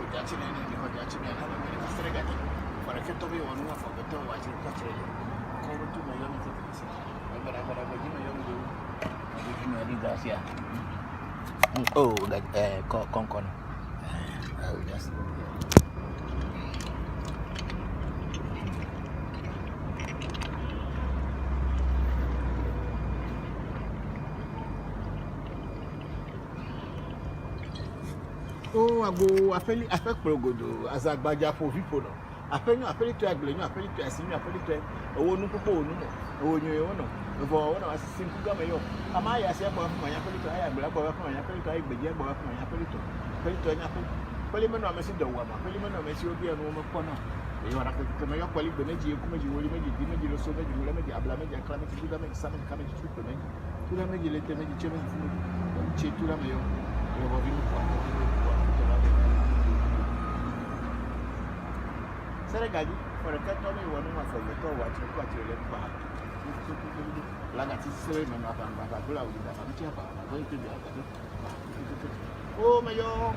Jachin and Jachin and Stregan. For a cat of you on one for the toe watching country. Call to my young citizen. But I would give my young do. Oh, that concon. Yes. Oh, I go. I feel progodo as a badger for people. I feel to agree, I feel to assume, I feel to a woman who know, you know, for one of us simple government. Am I as a boy from my apple to I am black boy from my apple to I be young boy from my apple to an apple. Parliament or Messi, the woman, Parliament or Messi will be a woman corner. You are to come your colleague, the Meji, Kumaji, will make it, so that you will make a blamage, a climate, to them, some coming to me. To them, you let them make chairman food, cheap to them. Seragadi, for a cat only one of the door watching what you let back. Lagati Serena and Babula with the Hamchapa, going to be oh, my own.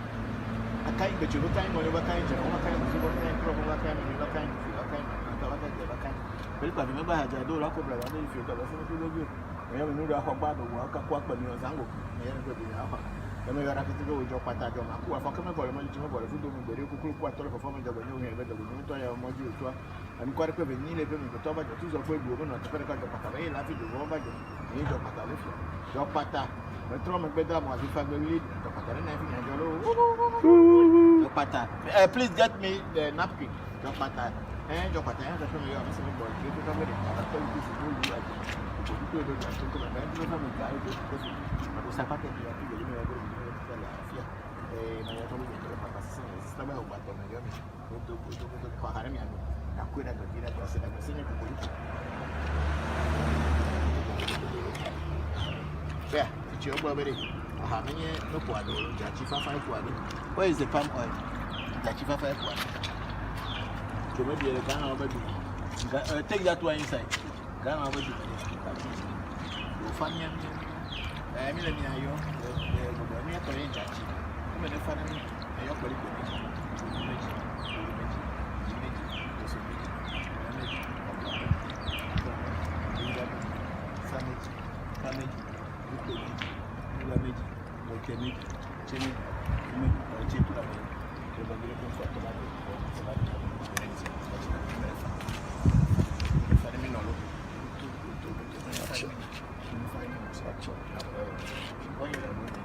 I can't get you the time when you were kind of what kind of problem, what kind of kind of kind. But remember, I do lock of brother if you got a few of you. I have a new bad work, a quack when you're Zango. The mayor of the go with your patago, who are for coming for a money to mobile food, but you could quite a performance of a new hair, the military module, and quite a bit of nearly the top of the two of women, not the Patago Pataway, laughing to go back in your Patalifia. Your pata, the trauma better was if I will lead the Patarana and your pata. Please get me the napkin, your pata, and your pata, and the family of the boy. You can come in, I'll tell you to do you. Where is the palm oil? Take that one inside. Ghana will do funny. I mean, you're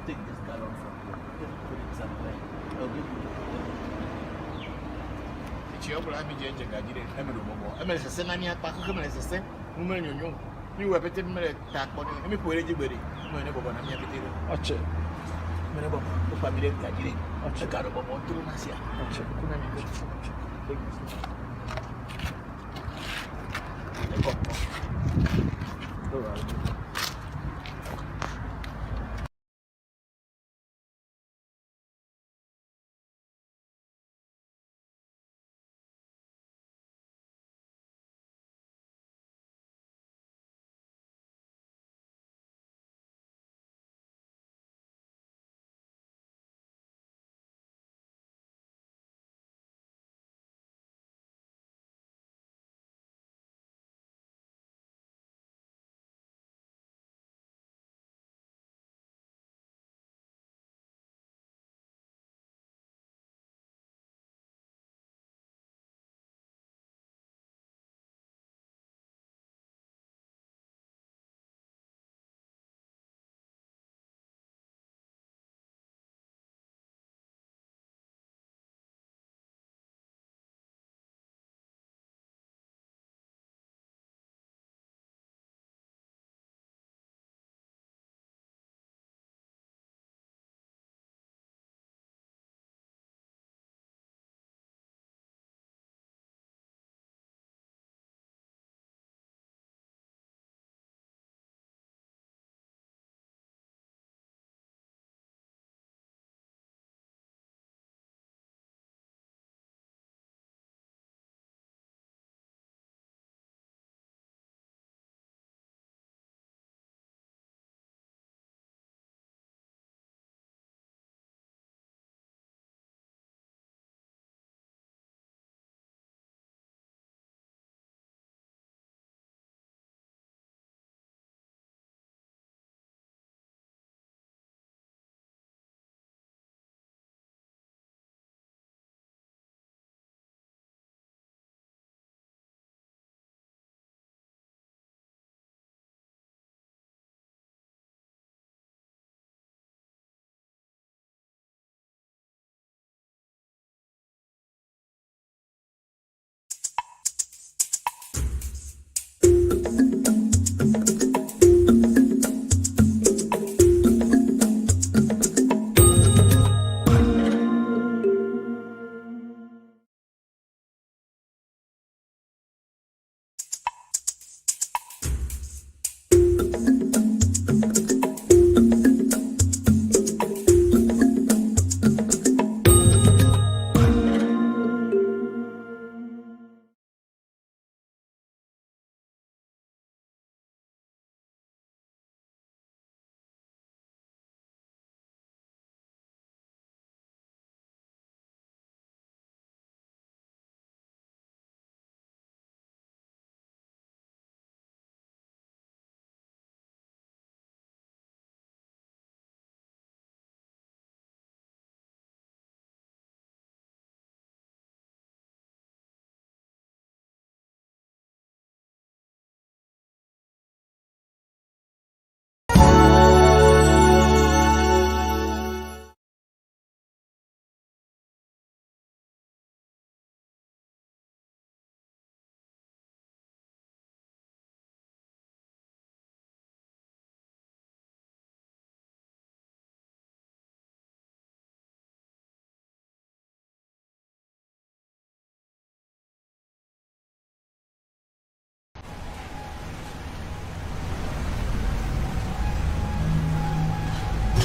take this gallon from you, put it somewhere. I'll give you. It's your Brahmi Judge and I did it. I'm a Senania Paco as a sen, woman you were better tap on me for anybody. No, never want to be a bit. Watch it. Whenever the family got it, watch a car of one to Nasia. Watch it. All right.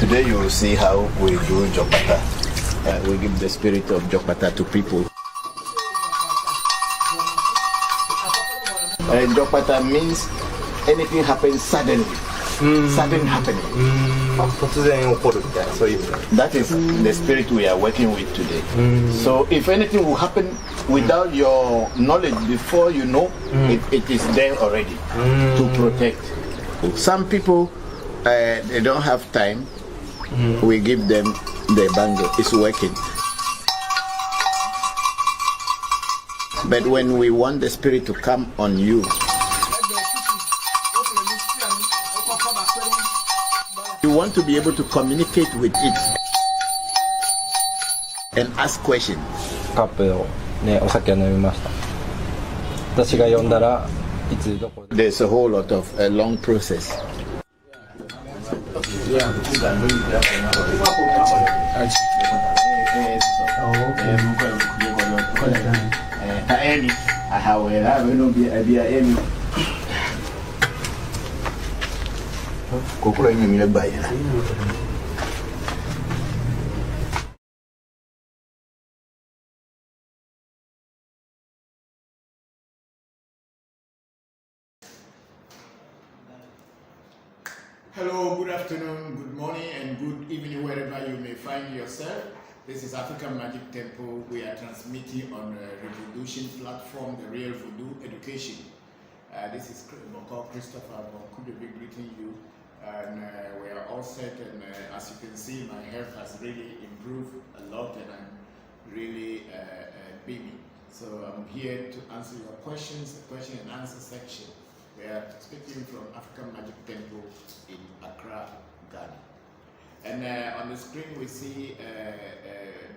Today you will see how we do Jokpata. We give the spirit of Jokpata to people. Jokpata means anything happens suddenly. Sudden happening. That is the spirit we are working with today. So if anything will happen without your knowledge before you know, it is there already to protect. Some people, they don't have time. We give them the bangle. It's working. But when we want the spirit to come on you, you want to be able to communicate with it and ask questions. There's a whole lot of a long process. Hello, good afternoon, good morning, and good evening, wherever you may find yourself. This is African Magic Temple. We are transmitting on a Revolution platform, the Real Voodoo Education. This is Bokor Christopher Voncujovi greeting you, and we are all set. And as you can see, my health has really improved a lot, and I'm really beaming. So I'm here to answer your questions, the question and answer section. We are speaking from African Magic Temple in Accra, Ghana. And on the screen we see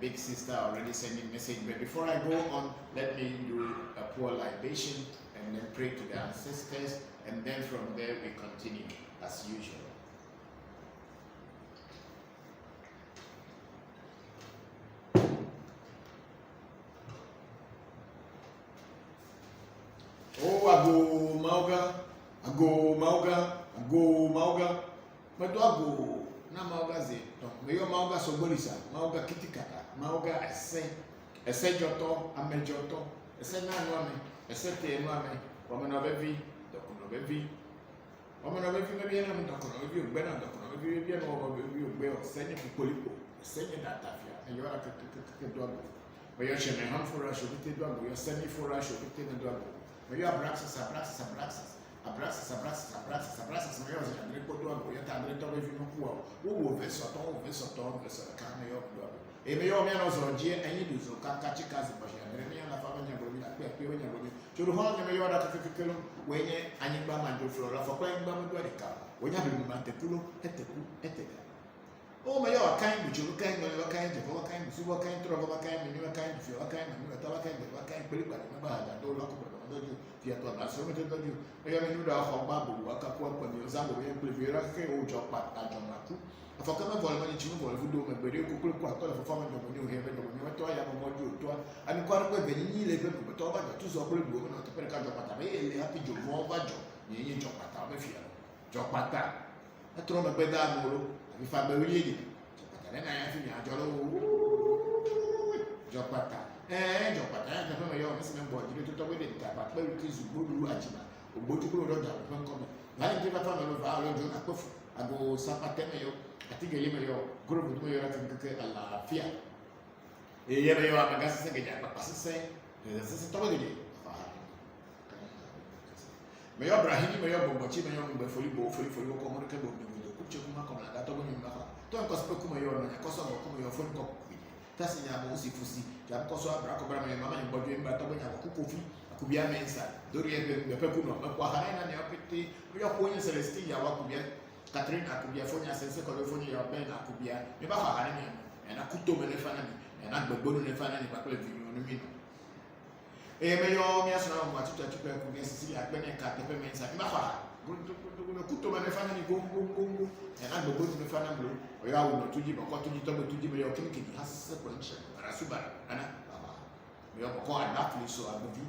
Big Sister already sending message. But before I go on, let me do a pour libation and then pray to the ancestors. And then from there we continue as usual. Oh, ago mauga, ago mauga, ago mauga. Madu ago na mauga ze. Meyo mauga sobolisa, mauga kitikata, mauga ese joto, ame joto, ese na nuame, ese te nuame. Wamana bevi, dokuno bevi. Wamana bevi mebi na dokuno bevi ugbena dokuno bevi bebi na bevi ugbe senye kupolipo, senye datafia. Eyo ara kedo ago. Meyo sheme hamfura shobite do ago, yo semi fura shobite do ago. Meyo abraxas, meyo zandre kodo ago, yo tandre to bevi no kuwa. Wo vesoton, kan meyo do ago. E meyo me no zo je enyi duzo kaka chikazi bashi andre me na fa banya grobi na pe wonya grobi. Churu ho na meyo da kekekelo wenye anyigba manjo flora fa kwa ngba mdo de ka. Wonya bi mante kulo eteku eteka. Oh, my, your kind, which you kind, your kind, your kind, super kind, trouble, kind, and your kind, if you're kind, and you're a kind, your kind, but remember, I don't look up on you, if you have to answer to you. I am in the Babu, a couple of the Zambo, and Plivera, old job, but I don't know. A Fakama Volman, you will do a very good quarter of a farmer when you have it, when you are to a module, and quite a very level, but over the two of women to Perca Jopata, happy to more Bajo, you Jopata, Jopata. I throw my bed down, if I'm a lady. Then I have to Jopata. Jopata, I don't know your missing board, you to talk with it, but very kiss Budu Ajima, or Botuku Roda, one comment. I give a family of our own, I go Sapatemayo, I think a little group with me, I think a la Fia. A year you are a gas second, but say, this is a total. May your Brahim, may your Bobachi, may your Befoli, Bofoli, for your communicable with the Kuchuma, that don't cause Pokumayo and a cosa of your phone copy. Tassi Yamosi Fusi, Jacosa, Bracobram, and Mamma, and Bodin, but when you have a Kukufi, Kubia Mensa, Doria, the Pecuno, Aquahana, and your petty, your Poya Celestia, Wakubia, Katrina, Akubia, Fonia, Sense, California, Ben, Akubia, Nebaha, and Akuto Menefanani, and Akbabon Nefanani, Bacle, you know. May your Miasna, what you touch against the Beneca, the Pemens, and Maha, Kuto Manefani, go, and I'm going to the Fanam, or I will not to give a cotton to give your kinky, has a bunch, Rasuba, Anna, we are called enough, so I will be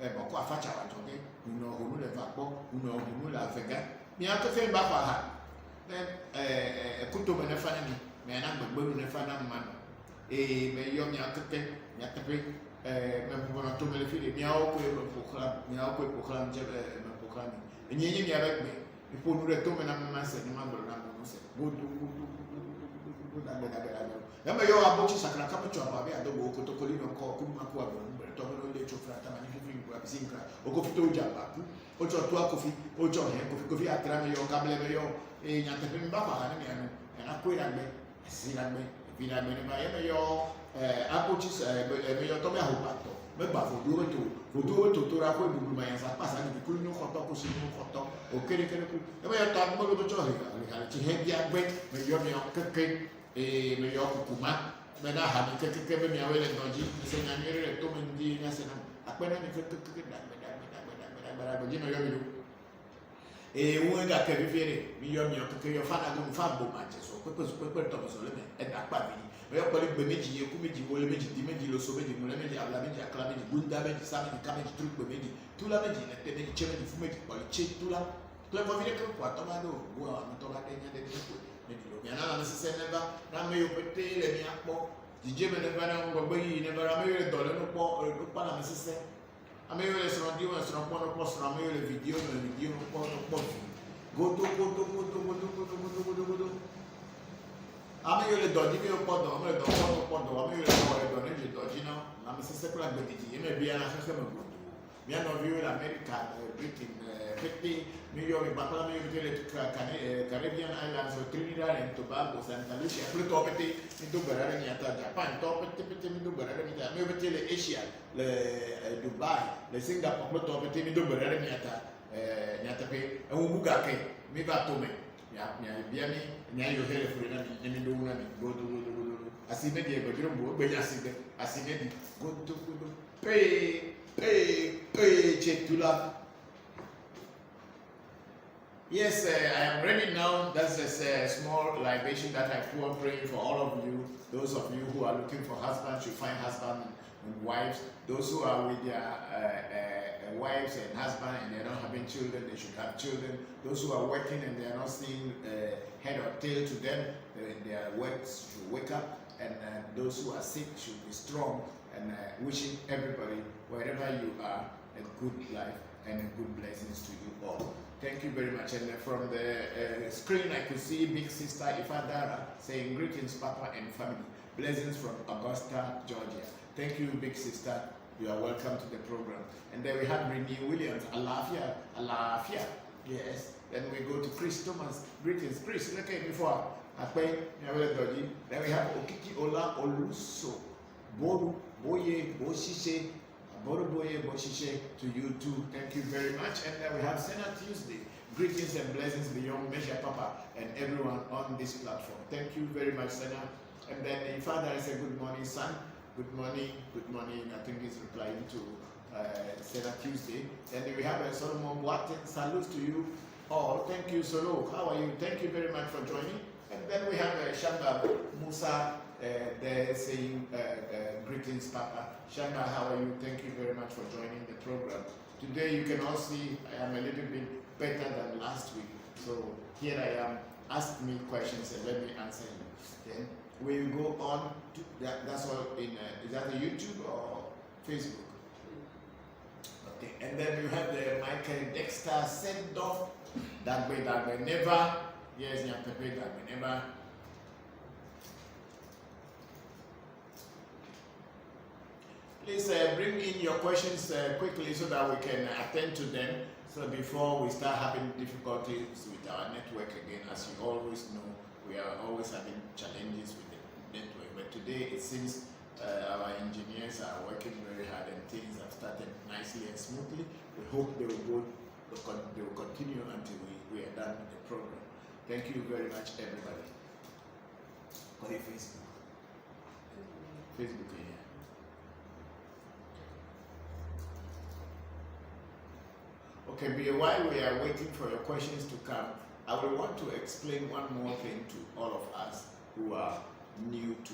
a Bokor Facha, who know who will have who know who will have a guy. Me have to say Baha, then a Kuto Manefani, man, I'm going to Fanam man. May your Miaka, to me, Miao, Proclam, Proclam, and Yen Yabek, you put the Tom and I'm master, number, go to Number your aboches are come to a baby, I don't go to Colino, Kumakua, Tomino, Chofrata, and Zinka, or go to Jabaku, or to a coffee, or John, Coffee, Atrami, or Cableo, in Yatapin and I quit and I see that me, Vina Menemayo. Aboches, your Tommy Hopato, Meba for do to Raco, my pass and the Kuno Hoto, Hoto, or Kerry, I thought more of a joy. I had the break, may your cake, a Mayor Kuma, when I had to take me away and Noji, saying I'm here at Tom and D. Nassana, I put on the a woman that can be very, your father don't fabo matches, or Pepper Thomas and Akpavi. We are calling Bemeji, Kumiji, Wolemeji, Dimeji, Losomeji, Mulemeji, Ablameji, Aklamiji, Bundameji, Samiji, Kamiji, Trubemeji, Tulameji, and Temeji, Chemeji, Fumeji, Polichi, Tula, Clever Vehicle, Quatomado, Guamatola, and another never, Rameo Pete, and Yakbo, the German never, Wabi, never a million dollar, or Panamisi. I may have some viewers from one of us, Rameo, video, and video, go to. I may have dodgy pod, I'm a dog, I'm a dodgy now. I'm a sister like the may be an assessment. We are not viewing America, Britain, 50, New York, Bartholomew, Caribbean Islands, Trinidad and Tobago, Santa Lucia, Pluto, into Baraniata, Japan, Top, into Baraniata, maybe Asia, Dubai, the Singapore, Pluto, into Baraniata, Natape, and Ubugake, Mivatome. Biami, now you hear for any go to Asimedi, but you don't go, Asimedi, go to pay, check to love. Yes, I am ready now. That's a small libation that I pour praying for all of you. Those of you who are looking for husbands should find husbands and wives. Those who are with their wives and husbands and they're not having children, they should have children. Those who are working and they are not seeing head or tail to them, their works should wake up. And those who are sick should be strong. And wishing everybody, wherever you are, a good life and a good blessings to you all. Thank you very much. And from the screen, I could see Big Sister Ifadara saying, greetings, Papa and family. Blessings from Augusta, Georgia. Thank you, Big Sister. You are welcome to the program. And then we have Renee Williams, Alafia, Alafia. Yes. Then we go to Chris Thomas. Greetings, Chris. Look at before. Then we have Okiki Ola Oluso, Boru, Boye, Boshishe, Boroboye Boshishe to you too. Thank you very much. And then we have Senna Tuesday. Greetings and blessings beyond measure, Papa, and everyone on this platform. Thank you very much, Senna. And then the father is a good morning, son. Good morning, good morning. I think he's replying to Senna Tuesday. And then we have Solomon Boateng. Salutes to you all. Thank you, Solo. How are you? Thank you very much for joining. And then we have Shamba Musa there saying greetings, Papa. Shamba, how are you? Thank you very much for joining the program. Today you can all see I am a little bit better than last week. So here I am. Ask me questions and let me answer you. Then we will go on to that's all in is that a YouTube or Facebook? Okay, and then you have the Michael Dexter send off that way never. Yes, that way never. Please bring in your questions quickly so that we can attend to them. So before we start having difficulties with our network again, as you always know, we are always having challenges with the network. But today it seems our engineers are working very hard and things have started nicely and smoothly. We hope they will continue until we are done with the program. Thank you very much, everybody. What is Facebook? Facebook, yeah. Okay, while we are waiting for your questions to come, I will want to explain one more thing to all of us who are new to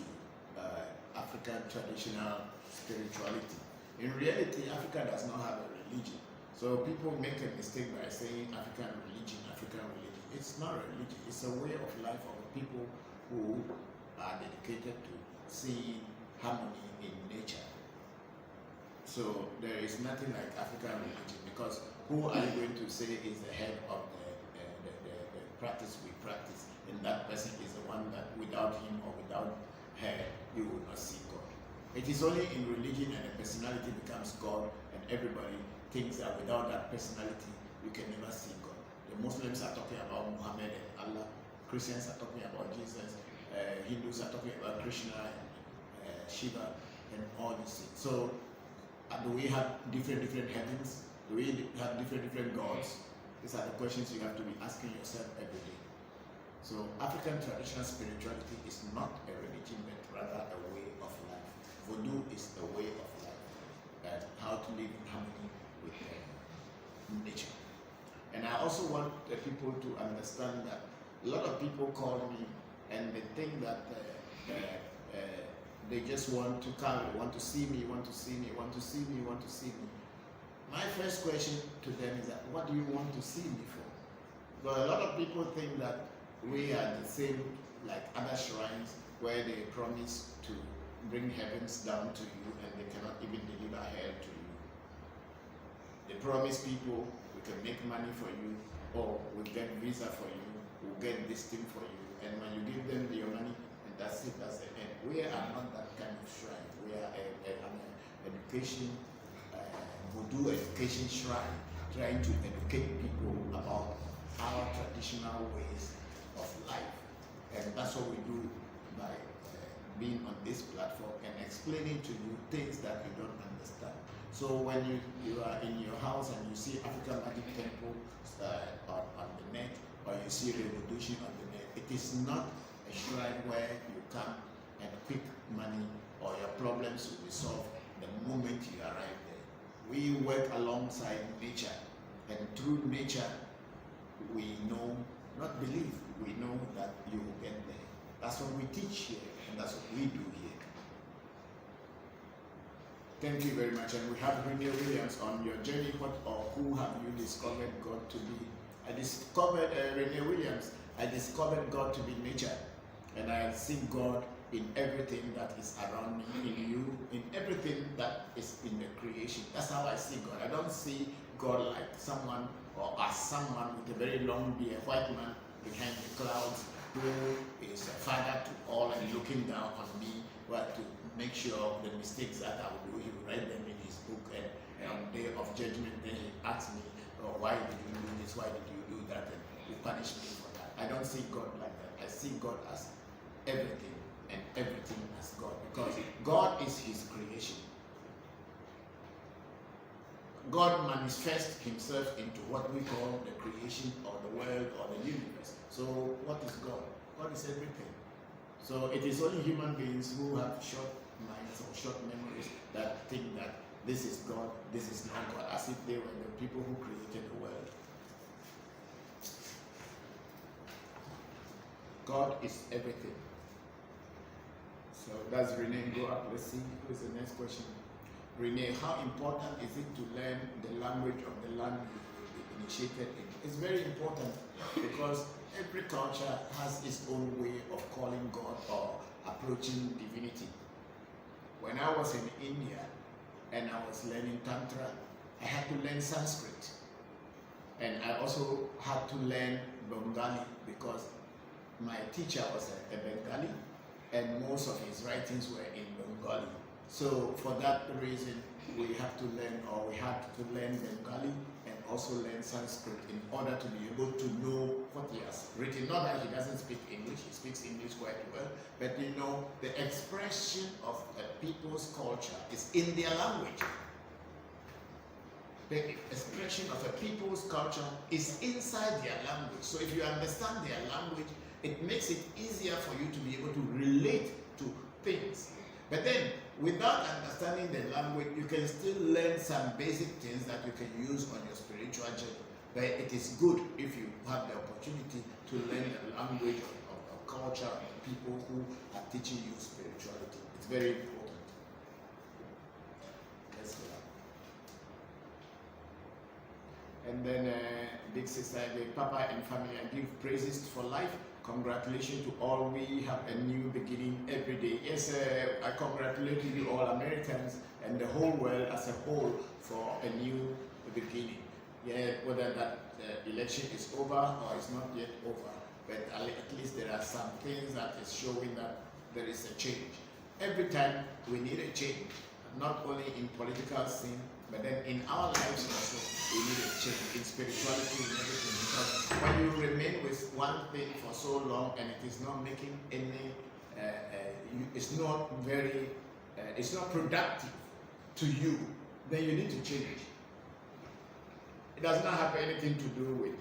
African traditional spirituality. In reality, Africa does not have a religion. So people make a mistake by saying African religion, African religion. It's not a religion, it's a way of life of people who are dedicated to seeing harmony in nature. So there is nothing like African religion, because who are you going to say is the head of the practice we practice? And that person is the one that without him or without her, you will not see God. It is only in religion and a personality becomes God, and everybody thinks that without that personality, you can never see God. The Muslims are talking about Muhammad and Allah, Christians are talking about Jesus, Hindus are talking about Krishna and Shiva and all these things. So do we have different heavens? Do we have different gods? These are the questions you have to be asking yourself every day. So African traditional spirituality is not a religion, but rather a way of life. Vodu is a way of life, and how to live in harmony with nature. And I also want the people to understand that a lot of people call me and they think that they just want to come, they want to see me, want to see me, want to see me, want to see me. My first question to them is that, what do you want to see me for? But a lot of people think that we are the same like other shrines where they promise to bring heavens down to you and they cannot even deliver hell to you. They promise people we can make money for you, or we'll get visa for you, we'll get this thing for you, and when you give them your money, and that's it, that's the end. We are not that kind of shrine. We are an education, voodoo education shrine, trying to educate people about our traditional ways of life. And that's what we do by being on this platform and explaining to you things that you don't understand. So when you are in your house and you see African Magic Temple on the net, or you see Revolution on the net, it is not a shrine where you come and quick money or your problems will be solved the moment you arrive there. We work alongside nature, and through nature we know, not believe, we know that you will get there. That's what we teach here, and that's what we do here. Thank you very much. And we have Renee Williams on your journey. What or who have you discovered God to be? I discovered Renee Williams. I discovered God to be nature, and I see God in everything that is around me, in you, in everything that is in the creation. That's how I see God. I don't see God like someone or as someone with a very long beard, a white man behind the clouds who is a father to all and looking down on me, but to make sure the mistakes that I will do, he will write them in his book, and on the day of judgment, then he asks me, oh, why did you do this, why did you do that, and he punish me for that. I don't see God like that. I see God as everything, and everything as God, because God is his creation. God manifests himself into what we call the creation or the world or the universe. So what is God? God is everything. So it is only human beings who have short minds or short memories that think that this is God, this is not God, as if they were the people who created the world. God is everything. So that's Renee. Go up. Let's see. Who is the next question? Renee, how important is it to learn the language of the land you will be initiated in? It's very important because every culture has its own way of calling God or approaching divinity. When I was in India and I was learning Tantra, I had to learn Sanskrit. And I also had to learn Bengali because my teacher was a Bengali and most of his writings were in Bengali. So for that reason, we have to learn, or we had to learn Bengali and also learn Sanskrit in order to be able to know what he has written. Not that he doesn't speak English, he speaks English quite well, but you know, the expression of a people's culture is in their language. The expression of a people's culture is inside their language. So if you understand their language, it makes it easier for you to be able to relate to things. But then, without understanding the language, you can still learn some basic things that you can use on your spiritual journey. But it is good if you have the opportunity to learn the language of culture of people who are teaching you spirituality. It's very important. Let's go. And then, big sister, the Papa and family, I give praises for life. Congratulations to all. We have a new beginning every day. Yes, I congratulate you all Americans and the whole world as a whole for a new beginning. Yeah, whether that election is over or is not yet over, but at least there are some things that is showing that there is a change. Every time we need a change, not only in political scene, but then in our lives also, we need a change in spirituality and everything. Because when you remain with one thing for so long and it is not making any, it's not very, it's not productive to you, then you need to change. It does not have anything to do with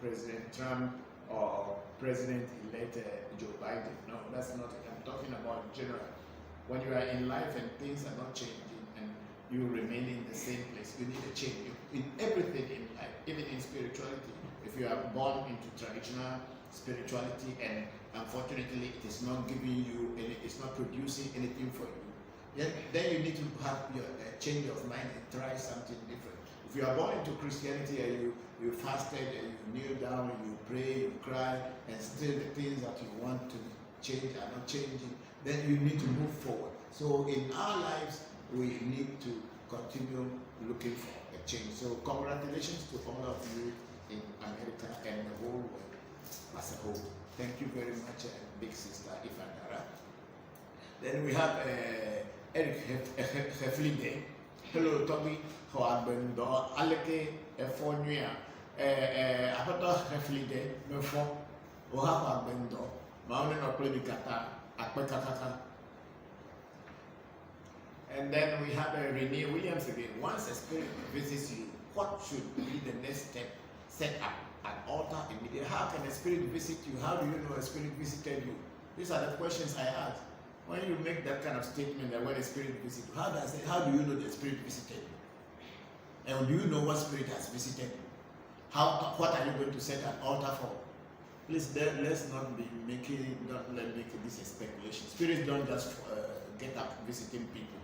President Trump or President-elect Joe Biden. No, that's not it. I'm talking about in general. When you are in life and things are not changing, you remain in the same place, you need a change. In everything in life, even in spirituality, if you are born into traditional spirituality and unfortunately it is not giving you any, it's not producing anything for you, then you need to have your change of mind and try something different. If you are born into Christianity and you fasted and you kneel down and you pray, you cry, and still the things that you want to change are not changing, then you need to move forward. So in our lives, we need to continue looking for a change. So congratulations to all of you in America and the whole world as a whole. Thank you very much, big sister Ifandara. Then we have Eric Heflinde. Hello, Tommy. How have been done? Aleke Efonia. Apato Heflinde. Mefo. How have been done? Maune no Pledicata. Akpekakaka. And then we have Renee Williams again. Once a spirit visits you, what should be the next step? Set up an altar immediately. How can a spirit visit you? How do you know a spirit visited you? These are the questions I ask. When you make that kind of statement that when a spirit visits you, how do you know the spirit visited you? And do you know what spirit has visited you? What are you going to set an altar for? Please, let's not be making, don't let make this a speculation. Spirits don't just get up visiting people.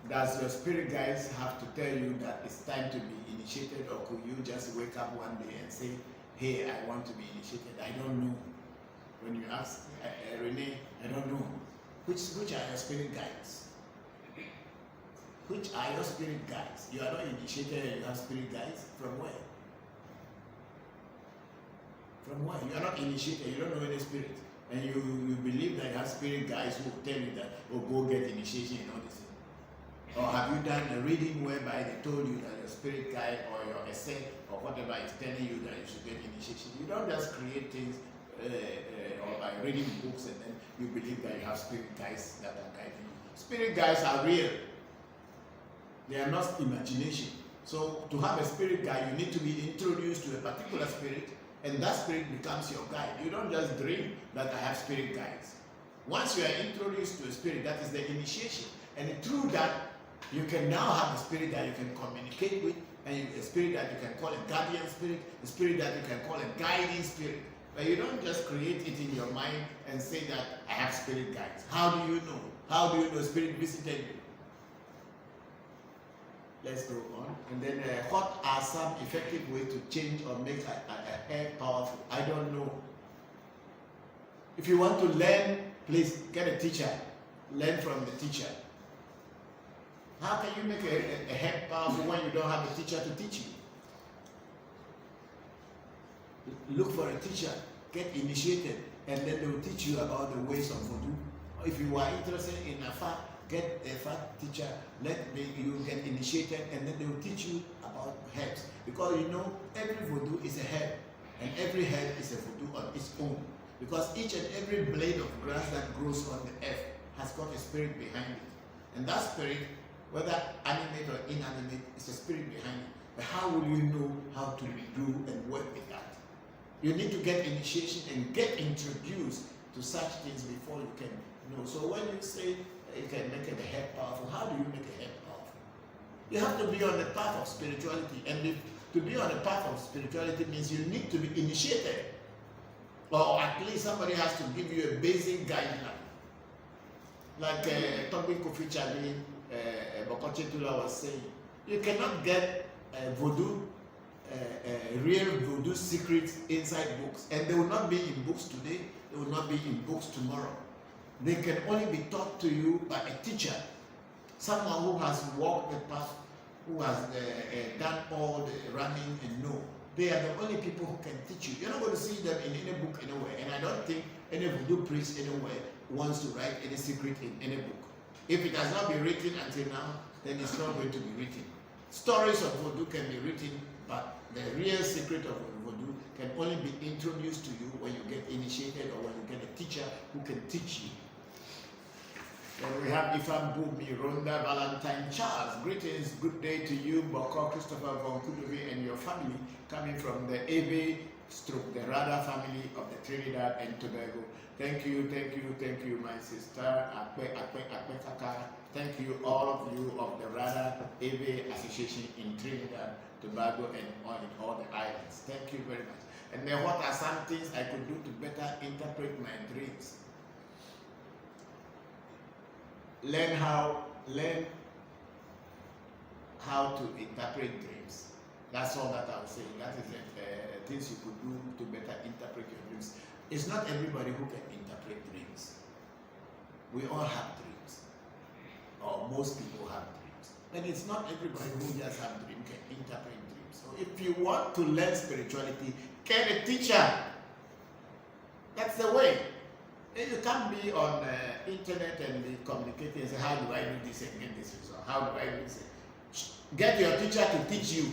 Does your spirit guides have to tell you that it's time to be initiated, or could you just wake up one day and say, hey, I want to be initiated? I don't know. When you ask Renee, I don't know. Which are your spirit guides? Which are your spirit guides? You are not initiated and you have spirit guides? From where? From where? You are not initiated, you don't know any spirit. And you believe that you have spirit guides who will tell you that, oh, go get initiation and all this. Or have you done a reading whereby they told you that your spirit guide or your essay or whatever is telling you that you should get initiation? You don't just create things or by reading books and then you believe that you have spirit guides that are guiding you. Spirit guides are real. They are not imagination. So to have a spirit guide, you need to be introduced to a particular spirit, and that spirit becomes your guide. You don't just dream that I have spirit guides. Once you are introduced to a spirit, that is the initiation. And through that, you can now have a spirit that you can communicate with, and a spirit that you can call a guardian spirit, a spirit that you can call a guiding spirit. But you don't just create it in your mind and say that I have spirit guides. How do you know? How do you know spirit visited you? Let's go on. And then what are some effective ways to change or make a hair powerful? I don't know. If you want to learn, please get a teacher. Learn from the teacher. How can you make a hair powerful when you don't have a teacher to teach you? Look for a teacher, get initiated, and then they will teach you about the ways of voodoo. If you are interested in a fat, get a fat teacher, you get initiated, and then they will teach you about herbs. Because you know, every voodoo is a herb, and every herb is a voodoo on its own. Because each and every blade of grass that grows on the earth has got a spirit behind it. And that spirit, whether animate or inanimate, is a spirit behind it. But how will you know how to do and work with that? You need to get initiation and get introduced to such things before you can know. So when you say you can make a head powerful, how do you make a head powerful? You have to be on the path of spirituality. And to be on the path of spirituality means you need to be initiated. Or at least somebody has to give you a basic guideline. Like Bokor Christopher Voncujovi was saying, you cannot get voodoo, real voodoo secrets inside books. And they will not be in books today, they will not be in books tomorrow. They can only be taught to you by a teacher, someone who has walked the path, who has done all the running and know. They are the only people who can teach you. You're not going to see them in any book anywhere. And I don't think any voodoo priest anywhere wants to write any secret in any book. If it has not been written until now, then it's not going to be written. Stories of voodoo can be written, but the real secret of voodoo can only be introduced to you when you get initiated or when you get a teacher who can teach you. Then we have Ifan Bumi, Rhonda, Valentine, Charles. Greetings, good day to you, Bokor Christopher Voncujovi and your family, coming from the Eve the Rada family of the Trinidad and Tobago. Thank you, my sister. Thank you, all of you of the Rada Eve Association in Trinidad, Tobago, and in all the islands. Thank you very much. And then what are some things I could do to better interpret my dreams? Learn how to interpret dreams. That's all that I was saying. That is things you could do to better interpret your dreams. It's not everybody who can interpret dreams. We all have dreams, or most people have dreams. And it's not everybody who just have dreams can interpret dreams. So if you want to learn spirituality, get a teacher. That's the way. You can't be on internet and be communicating and say, how do I do this and get this result? How do I do this? Get your teacher to teach you.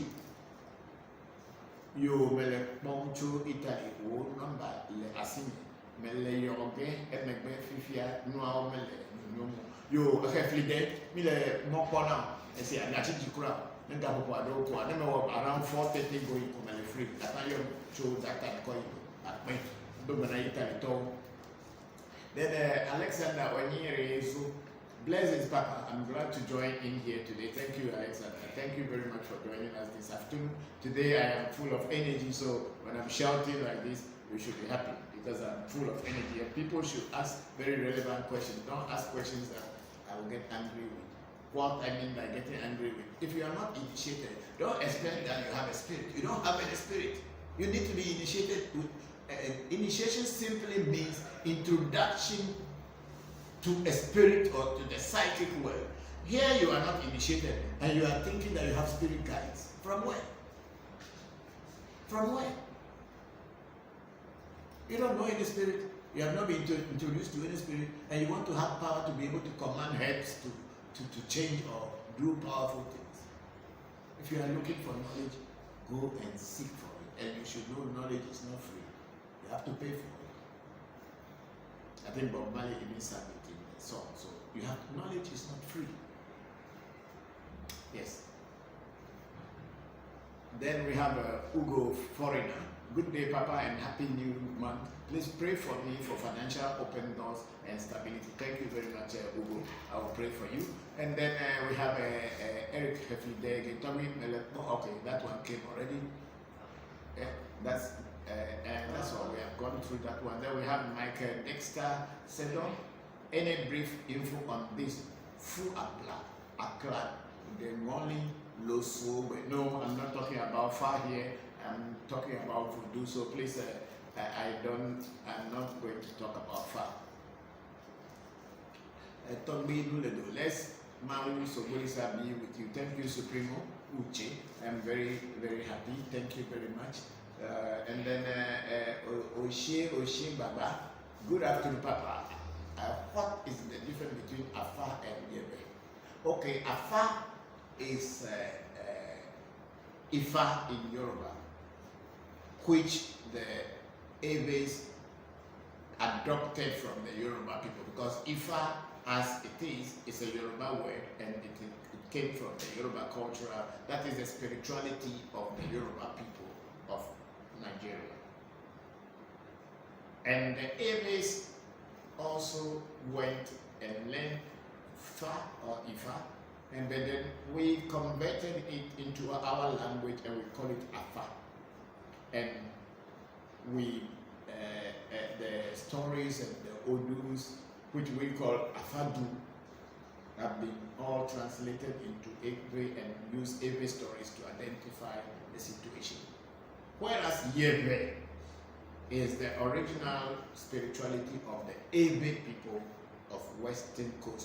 You mele poncho Italy o number le asini mele yoge emegbe fifia no mele nyomo yo reflide mi le mokona e se anachi jikura nda popo ado ko na me around 4:30 go ko mele free ata yo cho that time ko akpe do na Italy to. Then Alexander Onyere, so blessings, Papa. I'm glad to join in here today. Thank you, Alexander. Thank you very much for joining us this afternoon. Today I am full of energy, so when I'm shouting like this, we should be happy because I'm full of energy. And people should ask very relevant questions. Don't ask questions that I will get angry with. What I mean by getting angry with. If you are not initiated, don't expect that you have a spirit. You don't have any spirit. You need to be initiated with. Initiation simply means introduction to a spirit or to the psychic world. Here you are not initiated and you are thinking that you have spirit guides. From where? From where? You don't know any spirit, you have not been introduced to any spirit, and you want to have power to be able to command heads to change or do powerful things. If you are looking for knowledge, go and seek for it. And you should know knowledge is not free. You have to pay for it. I think Bob Marley even sang it in the song. So you have knowledge is not free. Yes. Then we have Ugo Foreigner. Good day, Papa, and happy new month. Please pray for me for financial open doors and stability. Thank you very much, Ugo. I will pray for you. And then we have Eric Hefideg. Okay, that one came already. That's all. We have gone through that one. Then we have Michael Dexter Sedon. Any brief info on this Fu Akla, the morning Loso? No, I'm not talking about far here. I'm talking about voodoo. So please, I'm not going to talk about far. Let's Maui Sobolisa be with you. Thank you, Supremo Uche. I'm very, very happy. Thank you very much. And then Oshe Baba. Good afternoon, Papa. What is the difference between Afa and Yebe? Okay, Afa is Ifa in Yoruba, which the Ebes adopted from the Yoruba people, because Ifa, as it is a Yoruba word, and it came from the Yoruba culture. That is the spirituality of the Yoruba people of Nigeria. And the Ebes also went and learned Fa or Ifa, and then we converted it into our language and we call it Afa. And we, the stories and the odus, which we call Afadu, have been all translated into Ewe and use Ewe stories to identify the situation. Whereas Yebe is the original spirituality of the Ebe people of Western Coast.